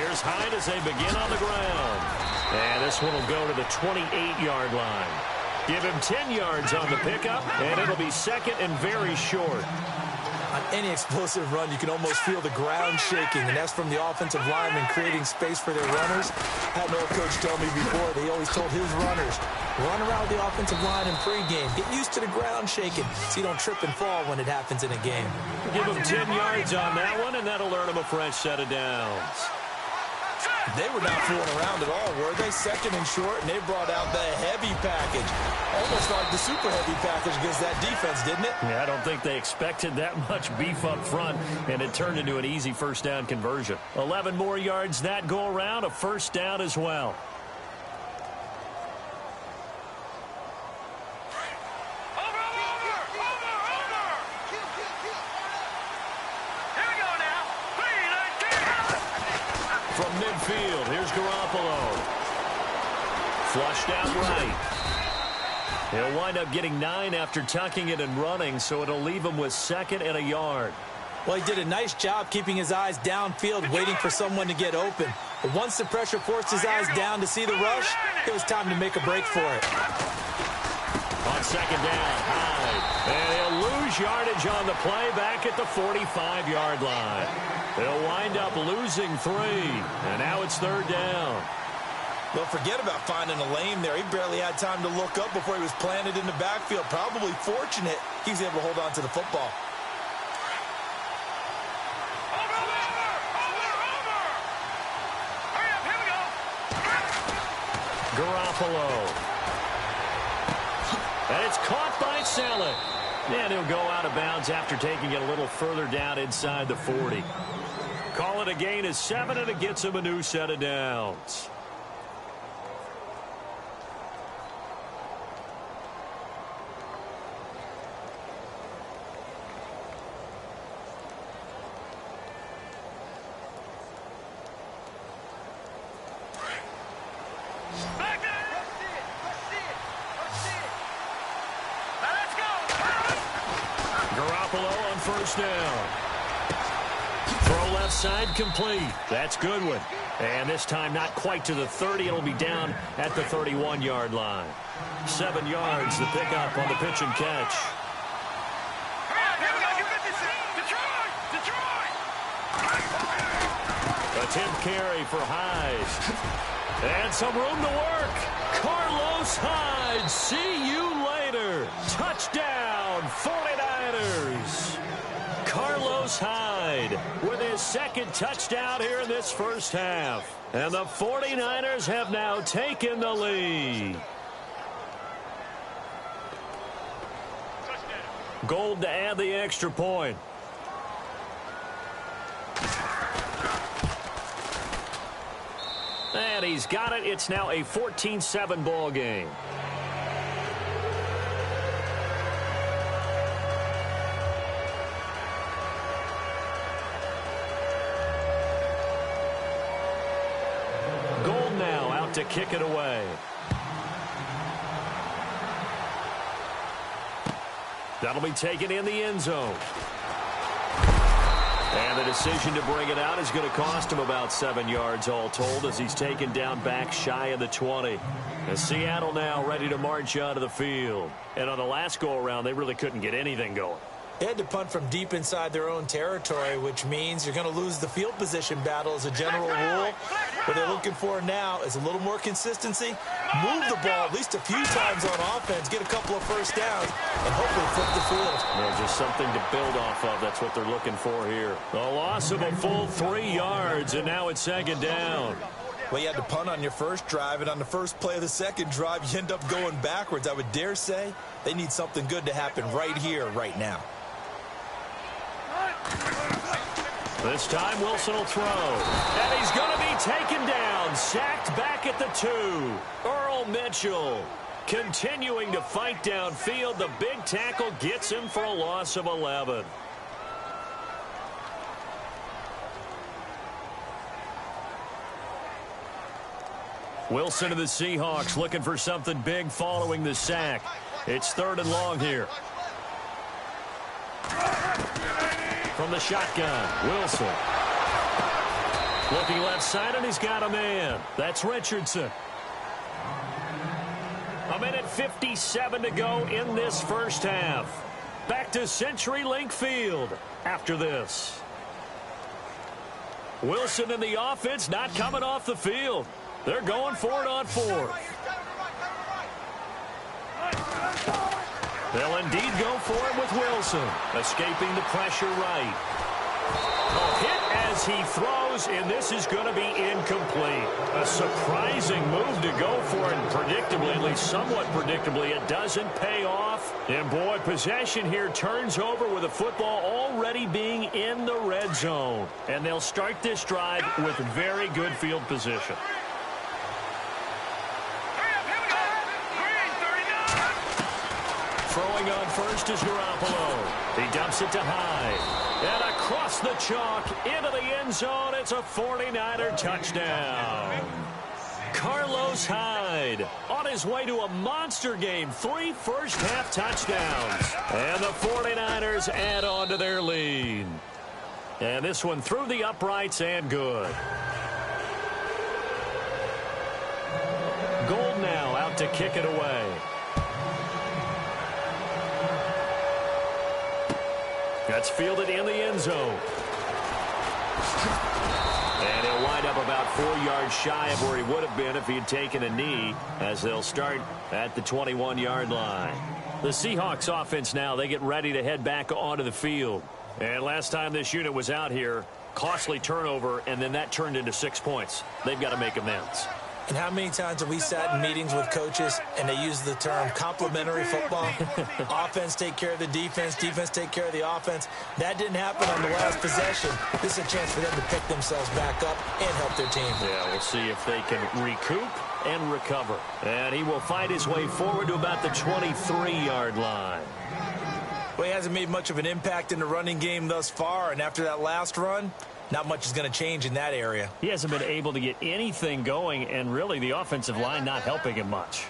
Here's Hyde as they begin on the ground. And this one will go to the 28-yard line. Give him 10 yards on the pickup, and it'll be second and very short. On any explosive run, you can almost feel the ground shaking, and that's from the offensive linemen creating space for their runners. I had an old coach tell me before, they always told his runners, run around the offensive line in pregame. Get used to the ground shaking so you don't trip and fall when it happens in a game. Give him 10 yards on that one, and that'll earn him a fresh set of downs. They were not fooling around at all, were they? Second and short, and they brought out the heavy package. Almost like the super heavy package against that defense, didn't it? Yeah, I don't think they expected that much beef up front, and it turned into an easy first down conversion. 11 more yards that go around, a first down as well. From midfield, here's Garoppolo. Flushed out right. He'll wind up getting 9 after tucking it and running, so it'll leave him with second and a yard. Well, he did a nice job keeping his eyes downfield, waiting for someone to get open. But once the pressure forced his eyes down to see the rush, it was time to make a break for it. On second down, Hyde. And he'll lose yardage on the play back at the 45-yard line. They'll wind up losing 3, and now it's third down. Well, forget about finding a lane there. He barely had time to look up before he was planted in the backfield. Probably fortunate he was able to hold on to the football. Garoppolo. And it's caught by Saleh. And he'll go out of bounds after taking it a little further down inside the 40. Call it a gain of 7, and it gets him a new set of downs. Garoppolo on first down. Throw left side complete. That's Goodwin. And this time not quite to the 30. It'll be down at the 31-yard line. 7 yards, the pickup on the pitch and catch. Attempt carry for Hyde. And some room to work. Carlos Hyde, see you later. Touchdown, 49ers. Carlos Hyde with his second touchdown here in this first half. And the 49ers have now taken the lead. Gold to add the extra point. And he's got it. It's now a 14-7 ball game. Gold now out to kick it away. That'll be taken in the end zone. And the decision to bring it out is going to cost him about 7 yards all told as he's taken down back shy of the 20. And Seattle now ready to march out of the field. And on the last go-around, they really couldn't get anything going. They had to punt from deep inside their own territory, which means you're going to lose the field position battle as a general rule. What they're looking for now is a little more consistency, move the ball at least a few times on offense, get a couple of first downs, and hopefully flip the field. There's just something to build off of. That's what they're looking for here. A loss of a full 3 yards, and now it's second down. Well, you had to punt on your first drive, and on the first play of the second drive, you end up going backwards. I would dare say they need something good to happen right here, right now. This time Wilson will throw. And he's going to be taken down. Sacked back at the 2. Earl Mitchell continuing to fight downfield. The big tackle gets him for a loss of 11. Wilson of the Seahawks looking for something big following the sack. It's 3rd and long here. From the shotgun, Wilson. Looking left side, and he's got a man. That's Richardson. 1:57 to go in this first half. Back to CenturyLink Field after this. Wilson in the offense, not coming off the field. They're going for it on fourth. They'll indeed go for it with Wilson. Escaping the pressure right. Hit as he throws, and this is going to be incomplete. A surprising move to go for it, and predictably, at least somewhat predictably, it doesn't pay off. And boy, possession here turns over with the football already being in the red zone. And they'll start this drive with very good field position. Throwing on first is Garoppolo. He dumps it to Hyde. And across the chalk into the end zone, it's a 49er touchdown. Carlos Hyde on his way to a monster game. 3 first-half touchdowns. And the 49ers add on to their lead. And this one through the uprights and good. Gold now out to kick it away. That's fielded in the end zone. And he'll wind up about 4 yards shy of where he would have been if he had taken a knee, as they'll start at the 21-yard line. The Seahawks offense now, they get ready to head back onto the field. And last time this unit was out here, costly turnover, and then that turned into 6 points. They've got to make amends. And how many times have we sat in meetings with coaches and they use the term complementary football? Offense take care of the defense, defense take care of the offense. That didn't happen on the last possession. This is a chance for them to pick themselves back up and help their team. Yeah, we'll see if they can recoup and recover. And he will fight his way forward to about the 23-yard line. Well, he hasn't made much of an impact in the running game thus far, and after that last run, not much is going to change in that area. He hasn't been able to get anything going, and really the offensive line not helping him much.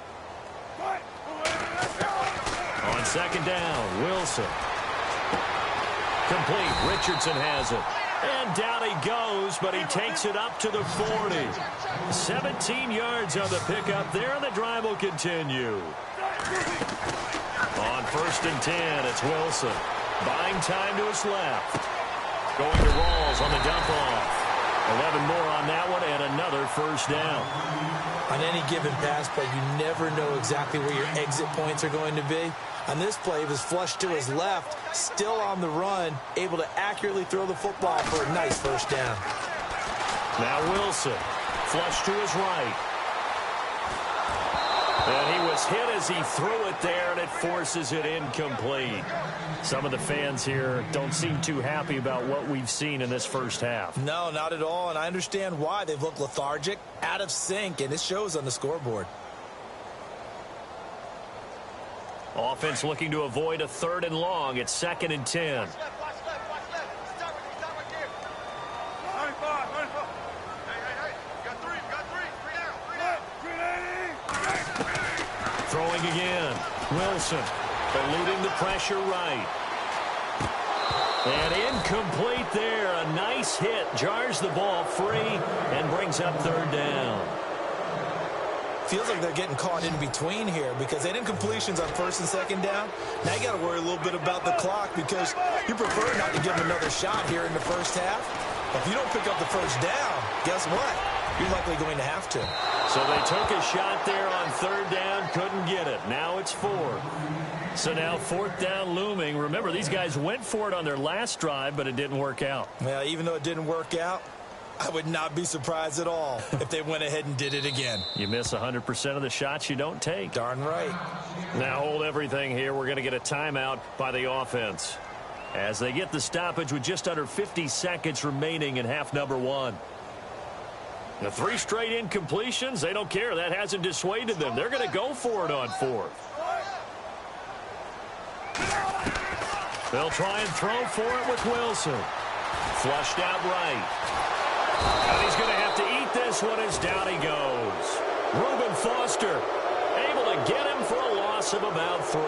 On second down, Wilson. Complete. Richardson has it. And down he goes, but he takes it up to the 40. 17 yards on the pickup there, and the drive will continue. On first and 10, it's Wilson. Buying time to his left. Going to Rawls on the dump-off. 11 more on that one, and another first down. On any given pass play, you never know exactly where your exit points are going to be. On this play, he was flushed to his left, still on the run, able to accurately throw the football for a nice first down. Now Wilson, flushed to his right. And he was hit as he threw it there, and it forces it incomplete. Some of the fans here don't seem too happy about what we've seen in this first half. No, not at all, and I understand why. They've looked lethargic, out of sync, and it shows on the scoreboard. Offense looking to avoid a 3rd and long. It's 2nd and 10. Throwing again. Wilson eluding the pressure right. And incomplete there. A nice hit. Jars the ball free and brings up 3rd down. Feels like they're getting caught in between here because they didn't incompletions on 1st and 2nd down. Now you got to worry a little bit about the clock because you prefer not to give them another shot here in the first half. But if you don't pick up the first down, guess what? You're likely going to have to. So they took a shot there on 3rd down, couldn't get it. Now it's 4th. So now 4th down looming. Remember, these guys went for it on their last drive, but it didn't work out. Well, even though it didn't work out, I would not be surprised at all if they went ahead and did it again. You miss 100% of the shots you don't take. Darn right. Now hold everything here. We're going to get a timeout by the offense as they get the stoppage with just under 50 seconds remaining in half number 1. The 3 straight incompletions, they don't care. That hasn't dissuaded them. They're going to go for it on 4th. They'll try and throw for it with Wilson. Flushed out right. And he's going to have to eat this one as down he goes. Reuben Foster able to get him for a loss of about 3.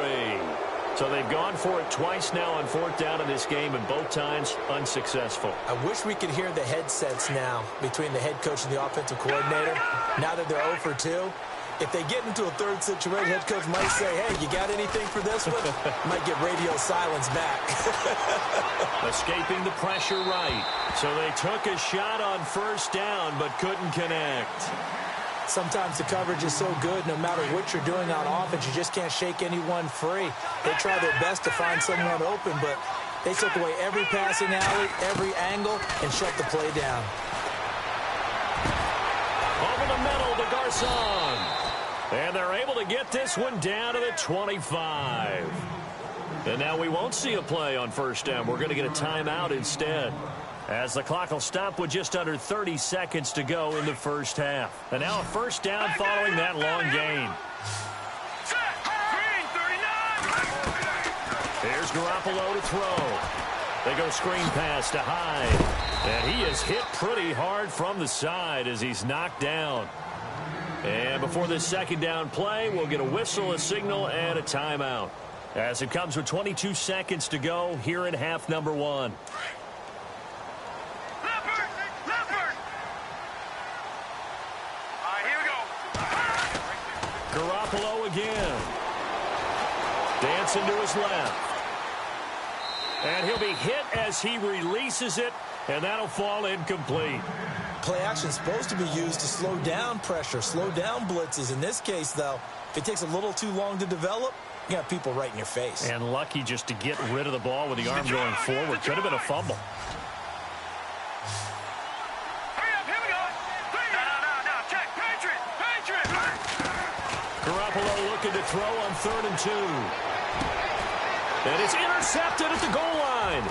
So they've gone for it twice now on fourth down in this game, and both times unsuccessful. I wish we could hear the headsets now between the head coach and the offensive coordinator. Now that they're 0 for 2, if they get into a third situation, head coach might say, hey, you got anything for this one? Might get radio silence back. Escaping the pressure right. So they took a shot on first down, but couldn't connect. Sometimes the coverage is so good, no matter what you're doing on offense, you just can't shake anyone free. They try their best to find someone open, but they took away every passing alley, every angle, and shut the play down. Over the middle to Garcon. And they're able to get this one down to the 25. And now we won't see a play on first down. We're going to get a timeout instead, as the clock will stop with just under 30 seconds to go in the first half. And now a first down following that long gain. Here's Garoppolo to throw. They go screen pass to Hyde. And he is hit pretty hard from the side as he's knocked down. And before this second down play, we'll get a whistle, a signal, and a timeout, as it comes with 22 seconds to go here in half number 1. Garoppolo again. Dancing to his left. And he'll be hit as he releases it, and that'll fall incomplete. Play action is supposed to be used to slow down pressure, slow down blitzes. In this case, though, if it takes a little too long to develop, you got people right in your face. And lucky just to get rid of the ball with the arm going forward. Could have been a fumble. Garoppolo looking to throw on 3rd and 2. And it's intercepted at the goal line.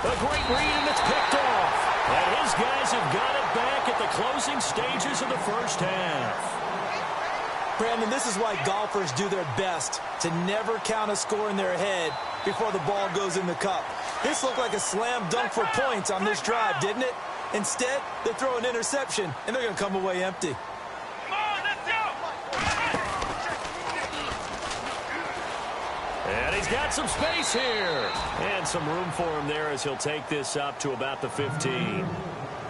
A great read, and it's picked off. And his guys have got it back at the closing stages of the first half. Brandon, this is why golfers do their best to never count a score in their head before the ball goes in the cup. This looked like a slam dunk for points on this drive, didn't it? Instead, they throw an interception, and they're going to come away empty. And he's got some space here. And some room for him there as he'll take this up to about the 15.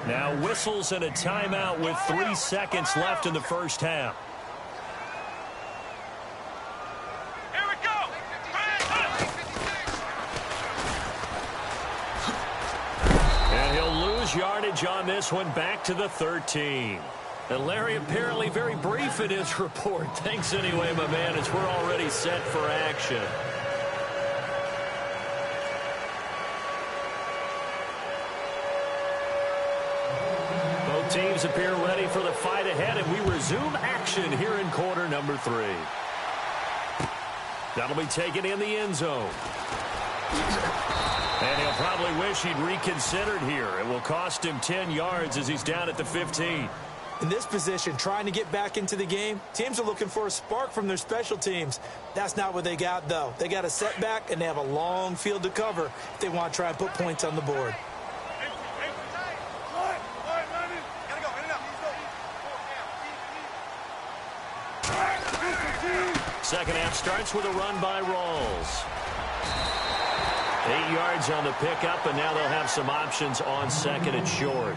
Now whistles and a timeout with 3 seconds left in the first half. Here we go. And he'll lose yardage on this one, back to the 13. And Larry apparently very brief in his report. Thanks anyway, my man, as we're already set for action. Both teams appear ready for the fight ahead, and we resume action here in quarter number 3. That'll be taken in the end zone. And he'll probably wish he'd reconsidered here. It will cost him 10 yards as he's down at the 15. In this position, trying to get back into the game, teams are looking for a spark from their special teams. That's not what they got, though. They got a setback, and they have a long field to cover if they want to try and put points on the board. Second half starts with a run by Rawls. 8 yards on the pickup, and now they'll have some options on second and short.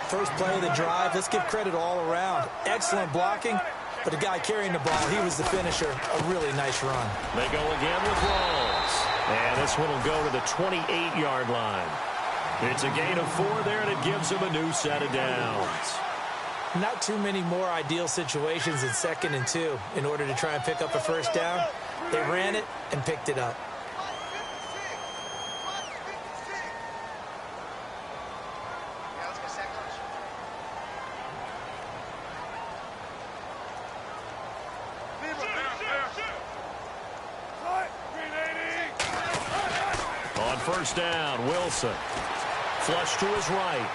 First play of the drive, let's give credit all around. Excellent blocking, but the guy carrying the ball, he was the finisher. A really nice run. They go again with Rawls. And this one will go to the 28-yard line. It's a gain of 4 there, and it gives them a new set of downs. Not too many more ideal situations in 2nd and 2 in order to try and pick up a first down. They ran it and picked it up. On first down, Wilson. Flush to his right.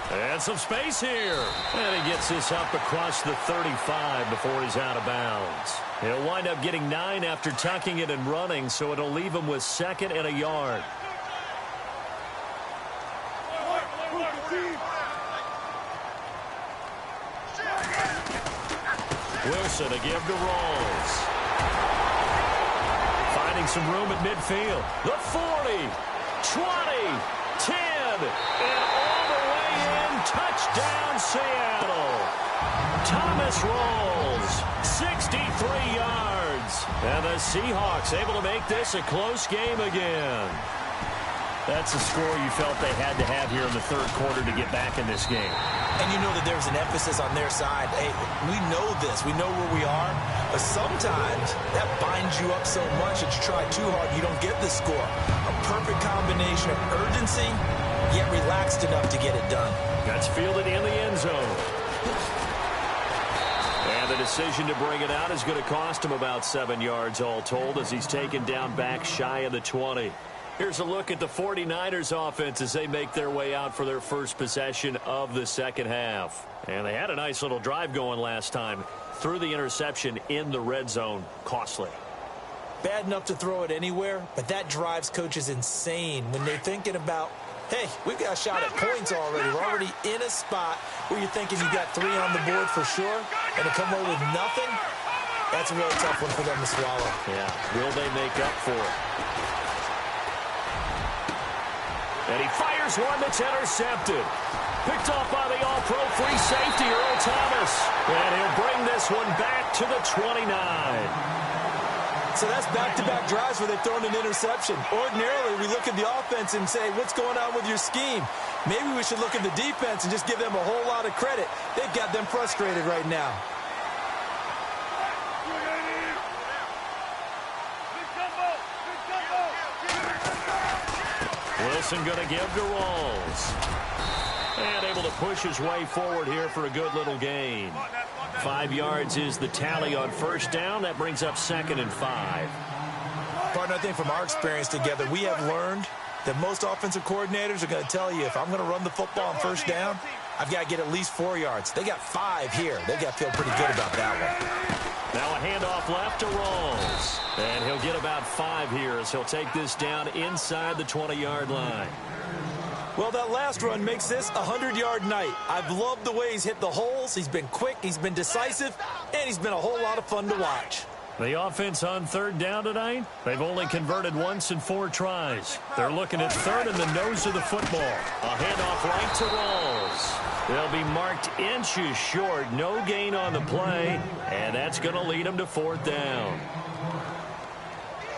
And some space here. And he gets this up across the 35 before he's out of bounds. He'll wind up getting 9 after tucking it and running, so it'll leave him with 2nd and a yard. Wilson to give to Rawls. finding some room at midfield. The 40, 20, 10, and all the way in. Touchdown, Seattle. Thomas rolls 63 yards. And the Seahawks able to make this a close game again. That's a score you felt they had to have here in the third quarter to get back in this game. And you know that there's an emphasis on their side. Hey, we know this. We know where we are. But sometimes that binds you up so much that you try too hard, you don't get the score. A perfect combination of urgency, yet relaxed enough to get it done. That's fielded in the end zone. And the decision to bring it out is going to cost him about 7 yards all told as he's taken down back shy of the 20. Here's a look at the 49ers offense as they make their way out for their first possession of the second half. And they had a nice little drive going last time. Threw the interception in the red zone. Costly. Bad enough to throw it anywhere, but that drives coaches insane when they're thinking about, hey, we've got a shot at points already. We're already in a spot where you're thinking you got 3 on the board for sure, and to come away with nothing, that's a real tough one for them to swallow. Yeah, will they make up for it? And he fires one that's intercepted. Picked off by the all-pro free safety, Earl Thomas. And he'll bring this one back to the 29. So that's back-to-back drives where they've thrown an interception. Ordinarily, we look at the offense and say, what's going on with your scheme? Maybe we should look at the defense and just give them a whole lot of credit. They've got them frustrated right now. Wilson going to give to Rawls. And able to push his way forward here for a good little gain. 5 yards is the tally on first down. That brings up 2nd and 5. Partner, I think from our experience together, we have learned that most offensive coordinators are going to tell you, if I'm going to run the football on first down, I've got to get at least 4 yards. They got 5 here. They've got to feel pretty good about that one. Now a handoff left to Rawls. And he'll get about 5 here as he'll take this down inside the 20-yard line. Well, that last run makes this a 100-yard night. I've loved the way he's hit the holes. He's been quick, he's been decisive, and he's been a whole lot of fun to watch. The offense on third down tonight, they've only converted once in 4 tries. They're looking at third in the nose of the football. A handoff right to Rawls. They'll be marked inches short. No gain on the play, and that's going to lead them to 4th down.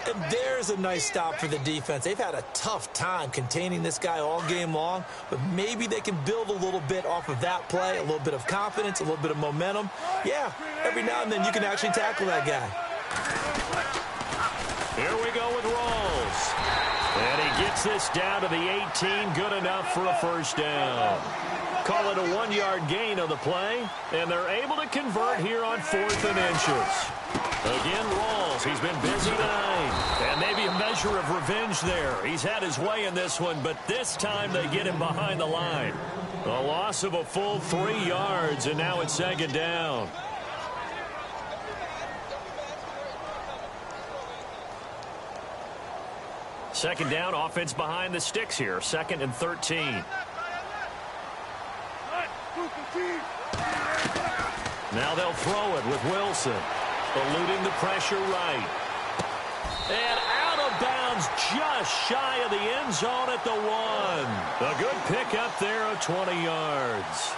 And there's a nice stop for the defense. They've had a tough time containing this guy all game long, but maybe they can build a little bit off of that play, a little bit of confidence, a little bit of momentum. Yeah, every now and then you can actually tackle that guy. Here we go with Rawls. And he gets this down to the 18, good enough for a first down. Call it a 1-yard gain on the play, and they're able to convert here on 4th and inches. Again, Rawls, he's been busy tonight. And maybe a measure of revenge there. He's had his way in this one, but this time they get him behind the line. A loss of a full 3 yards, and now it's 2nd down. Second down, offense behind the sticks here. 2nd and 13. Now they'll throw it with Wilson. Eluding the pressure right. And out of bounds just shy of the end zone at the 1. A good pickup there of 20 yards.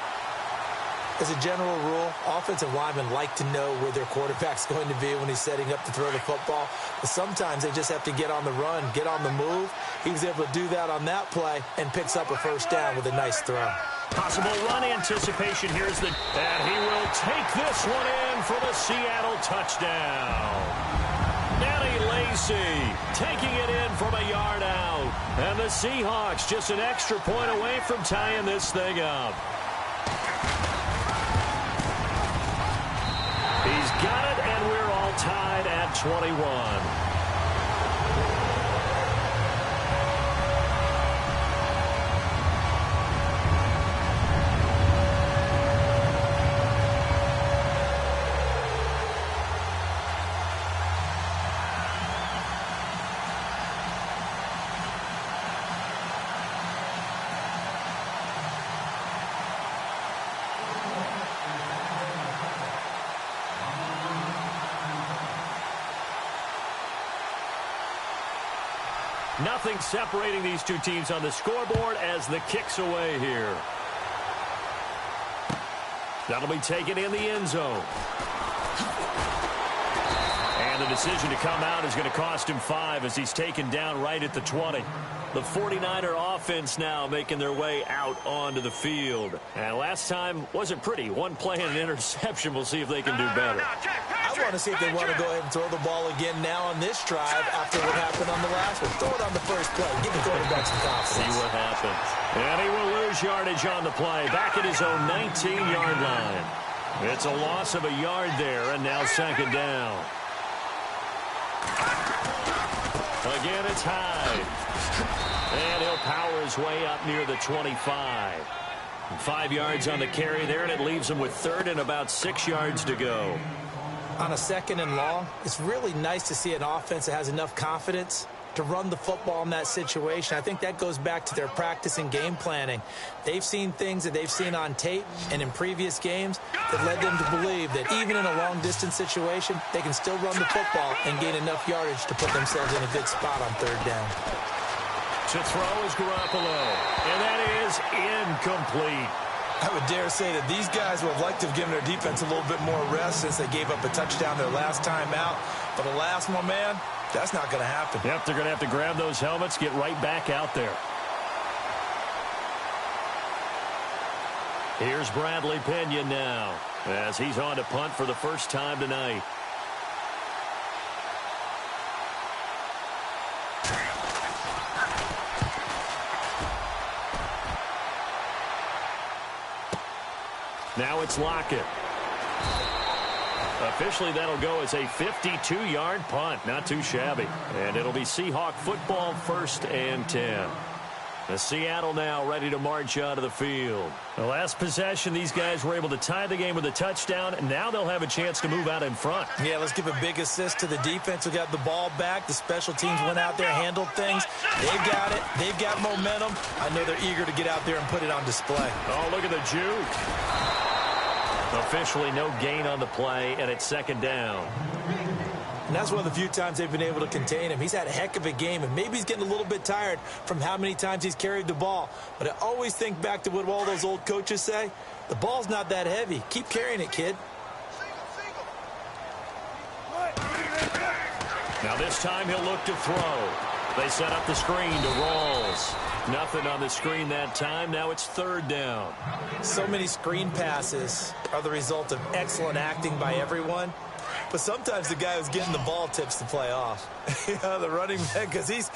As a general rule, offensive linemen like to know where their quarterback's going to be when he's setting up to throw the football. But sometimes they just have to get on the run, get on the move. He was able to do that on that play and picks up a first down with a nice throw. Possible run anticipation. Here's the... And he will take this one in for the Seattle touchdown. Danny Lacy taking it in from a yard out. And the Seahawks just an extra point away from tying this thing up. He's got it, and we're all tied at 21. Nothing separating these two teams on the scoreboard as the kick's away here. That'll be taken in the end zone. And the decision to come out is going to cost him 5 as he's taken down right at the 20. The 49er offense now making their way out onto the field. And last time wasn't pretty. One play and an interception. We'll see if they can do better. I want to see if they want to go ahead and throw the ball again now on this drive after what happened on the last one. Throw it on the first play. Give the quarterback some confidence. See what happens. And he will lose yardage on the play. Back at his own 19-yard line. It's a loss of a yard there, and now second down. Again, it's Hyde. And he'll power his way up near the 25. 5 yards on the carry there, and it leaves him with third and about 6 yards to go. On a second and long, it's really nice to see an offense that has enough confidence to run the football in that situation. I think that goes back to their practice and game planning. They've seen things that they've seen on tape and in previous games that led them to believe that even in a long-distance situation, they can still run the football and gain enough yardage to put themselves in a good spot on third down. To throw is Garoppolo, and that is incomplete. I would dare say that these guys would have liked to have given their defense a little bit more rest since they gave up a touchdown their last time out. But the last one, man, that's not going to happen. Yep, they're going to have to grab those helmets, get right back out there. Here's Bradley Pinion now as he's on to punt for the first time tonight. Now it's Lockett. Officially, that'll go as a 52-yard punt. Not too shabby. And it'll be Seahawk football, 1st and 10. The Seattle now ready to march out of the field. The last possession, these guys were able to tie the game with a touchdown, and now they'll have a chance to move out in front. Yeah, let's give a big assist to the defense who got the ball back. The special teams went out there, handled things. They've got it. They've got momentum. I know they're eager to get out there and put it on display. Oh, look at the juke. Officially no gain on the play, and it's second down. And that's one of the few times they've been able to contain him. He's had a heck of a game, and maybe he's getting a little bit tired from how many times he's carried the ball. But I always think back to what all those old coaches say. The ball's not that heavy. Keep carrying it, kid. Now this time he'll look to throw. They set up the screen to Rawls. Nothing on the screen that time. Now it's third down. So many screen passes are the result of excellent acting by everyone. But sometimes the guy who's getting the ball tips the play off. The running back, because he's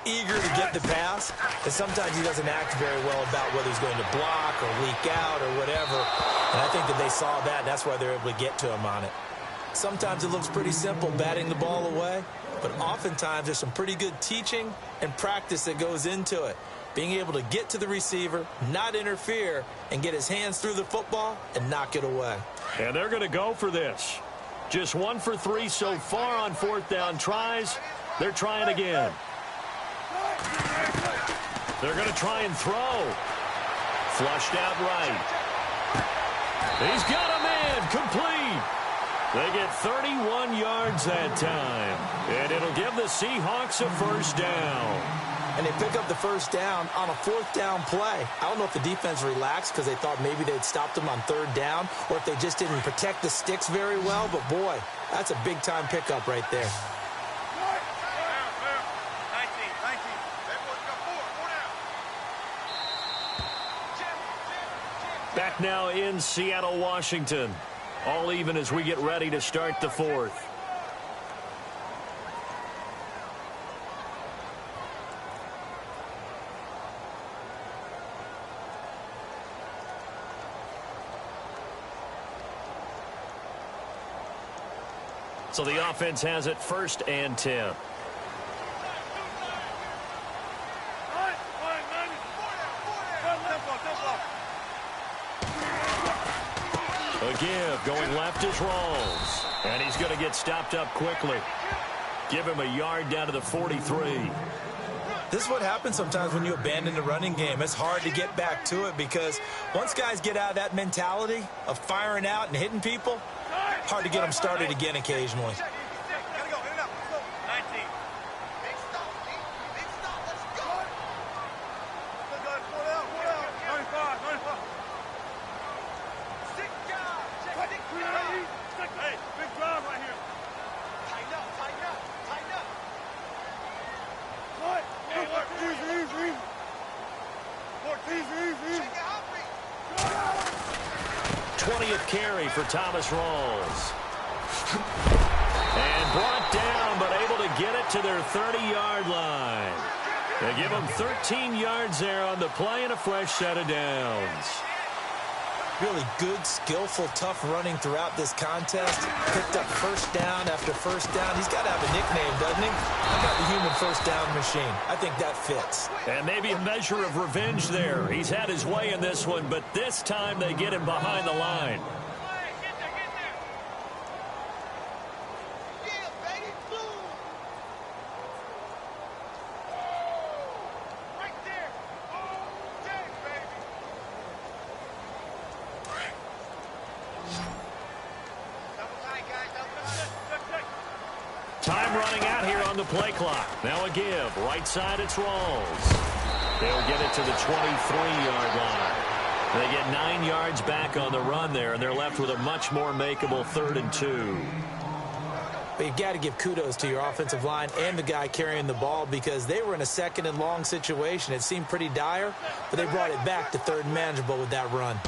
eager to get the pass. And sometimes he doesn't act very well about whether he's going to block or leak out or whatever. And I think that they saw that, and that's why they're able to get to him on it. Sometimes it looks pretty simple, batting the ball away. But oftentimes there's some pretty good teaching and practice that goes into it. Being able to get to the receiver, not interfere, and get his hands through the football and knock it away. And they're going to go for this. Just 1 for 3 so far on fourth down tries. They're trying again. They're going to try and throw. Flushed out right. He's got a man complete. They get 31 yards that time. And it'll give the Seahawks a first down. And they pick up the first down on a fourth down play. I don't know if the defense relaxed because they thought maybe they'd stopped them on third down or if they just didn't protect the sticks very well. But, boy, that's a big-time pickup right there. Back now in Seattle, Washington. All even as we get ready to start the fourth. So the offense has it 1st and 10. A give going left is Rawls. And he's going to get stopped up quickly. Give him a yard down to the 43. This is what happens sometimes when you abandon the running game. It's hard to get back to it because once guys get out of that mentality of firing out and hitting people, hard to get them started again occasionally. 20th carry for Thomas Rawls. And brought down, but able to get it to their 30-yard line. They give them 13 yards there on the play and a fresh set of downs. Really good, skillful, tough running throughout this contest. Picked up first down after first down. He's got to have a nickname, doesn't he? How about the human first down machine? I think that fits. And maybe a measure of revenge there. He's had his way in this one, but this time they get him behind the line. Time running out here on the play clock. Now a give. Right side, it's Rawls. They'll get it to the 23-yard line. They get 9 yards back on the run there, and they're left with a much more makeable 3rd and 2. But you've got to give kudos to your offensive line and the guy carrying the ball because they were in a 2nd and long situation. It seemed pretty dire, but they brought it back to 3rd and manageable with that run.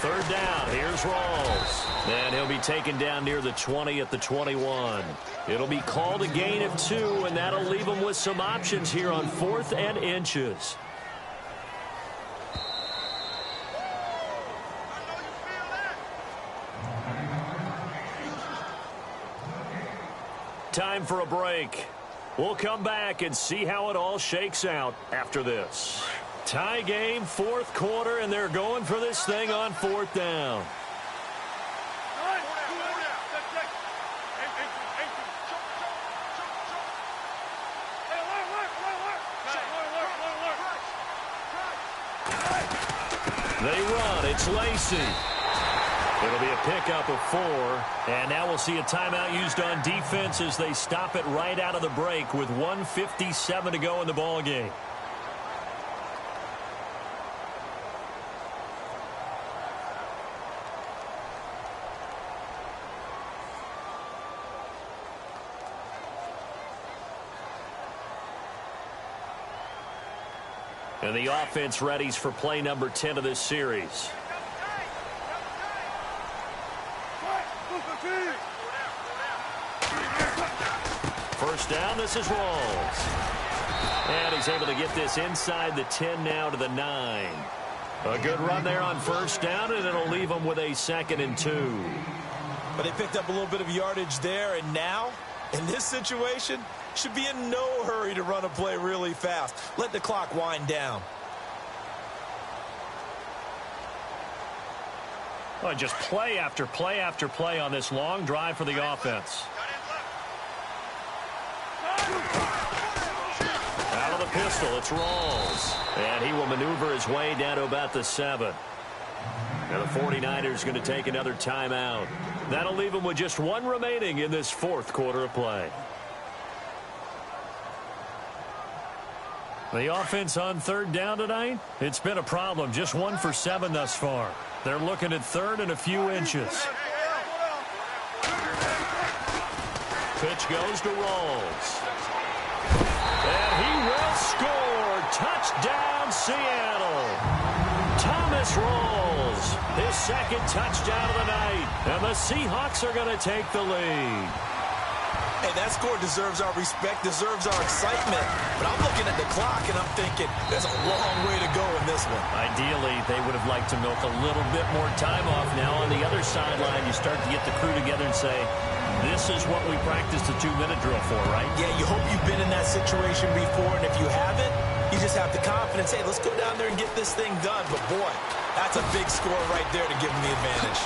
3rd down. Here's Rawls. And he'll be taken down near the 20 at the 21. It'll be called a gain of 2, and that'll leave them with some options here on 4th and inches. Time for a break. We'll come back and see how it all shakes out after this. Tie game, 4th quarter, and they're going for this thing on 4th down. They run. It's Lacey. It'll be a pickup of 4. And now we'll see a timeout used on defense as they stop it right out of the break with 1:57 to go in the ballgame. And the offense readies for play number 10 of this series. First down, this is Rawls. And he's able to get this inside the 10 now to the 9. A good run there on first down, and it'll leave them with a 2nd and 2. But they picked up a little bit of yardage there, and now, in this situation, should be in no hurry to run a play really fast. Let the clock wind down. Oh, just play after play after play on this long drive for the offense. Out of the pistol, it's Rawls. And he will maneuver his way down to about the 7. And the 49ers going to take another timeout. That'll leave them with just 1 remaining in this 4th quarter of play. The offense on 3rd down tonight, it's been a problem. Just 1 for 7 thus far. They're looking at 3rd and a few inches. Pitch goes to Rawls. And he will score. Touchdown, Seattle. Thomas Rawls, his 2nd touchdown of the night. And the Seahawks are going to take the lead. Hey, that score deserves our respect, deserves our excitement. But I'm looking at the clock, and I'm thinking there's a long way to go in this one. Ideally, they would have liked to milk a little bit more time off. Now, on the other sideline, you start to get the crew together and say, this is what we practiced the 2-minute drill for, right? Yeah, you hope you've been in that situation before, and if you haven't, you just have the confidence, hey, let's go down there and get this thing done. But, boy, that's a big score right there to give them the advantage.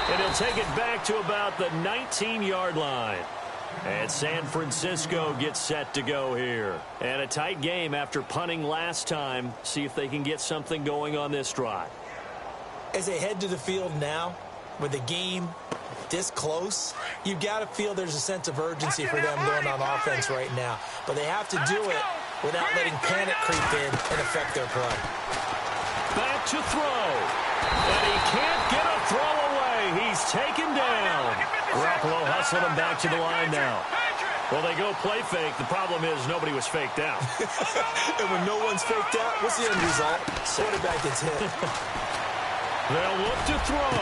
And he'll take it back to about the 19-yard line. And San Francisco gets set to go here. And a tight game after punting last time. See if they can get something going on this drive. As they head to the field now, with the game this close, you've got to feel there's a sense of urgency for them going on offense right now. But they have to do it without letting panic creep in and affect their play. Back to throw. And he can't get a throw away. He's taken down. Garoppolo hustling him back to the line now. Well, they go play fake. The problem is nobody was faked out. And when no one's faked out, what's the end result? Quarterback gets hit. They'll look to throw.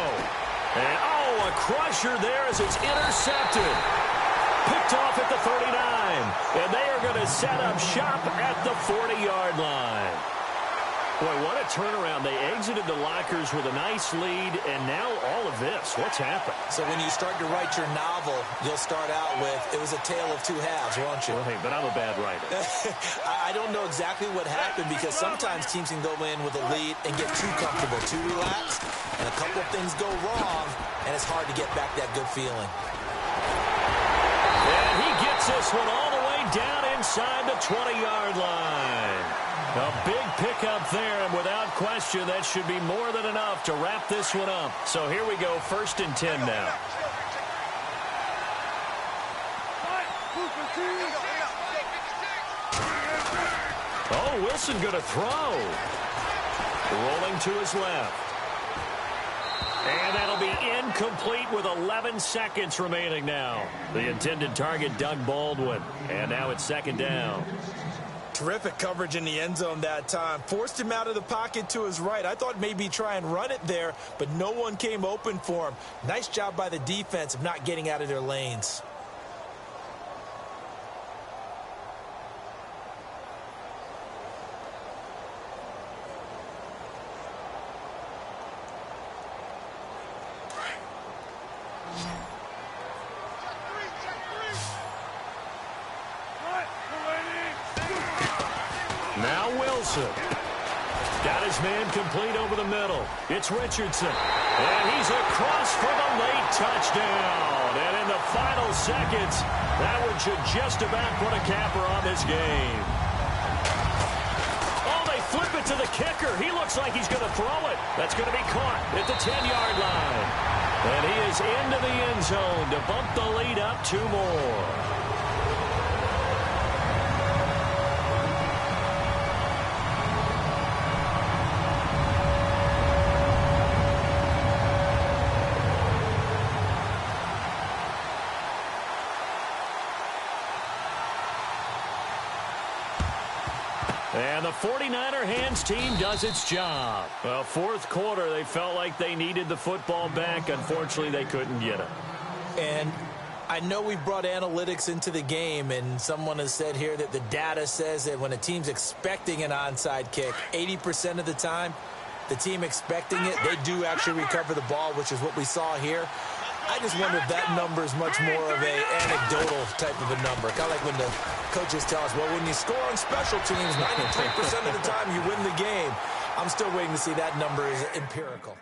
And, oh, a crusher there as it's intercepted. Picked off at the 39. And they are going to set up shop at the 40-yard line. Boy, what a turnaround. They exited the lockers with a nice lead, and now all of this. What's happened? So when you start to write your novel, you'll start out with, it was a tale of two halves, won't you? Right, but I'm a bad writer. I don't know exactly what happened because sometimes teams can go in with a lead and get too comfortable, too relaxed, and a couple of things go wrong, and it's hard to get back that good feeling. And he gets this one all the way down inside the 20-yard line. A big pickup there, and without question, that should be more than enough to wrap this one up. So here we go, 1st and 10 now. Oh, Wilson going to throw. Rolling to his left. And that'll be incomplete with 11 seconds remaining now. The intended target, Doug Baldwin. And now it's 2nd down. Terrific coverage in the end zone that time. Forced him out of the pocket to his right. I thought maybe try and run it there, but no one came open for him. Nice job by the defense of not getting out of their lanes. Now Wilson. Got his man complete over the middle. It's Richardson. And he's across for the late touchdown. And in the final seconds, that one should just about put a capper on this game. Oh, they flip it to the kicker. He looks like he's going to throw it. That's going to be caught at the 10-yard line. And he is into the end zone to bump the lead up 2 more. And the 49er hands team does its job. Well, 4th quarter, they felt like they needed the football back. Unfortunately, they couldn't get it. And I know we brought analytics into the game, and someone has said here that the data says that when a team's expecting an onside kick, 80% of the time, the team expecting it, they do actually recover the ball, which is what we saw here. I just wonder if that number is much more of an anecdotal type of a number. Kind of like when the coaches tell us, well, when you score on special teams, 93% of the time you win the game. I'm still waiting to see that number is empirical.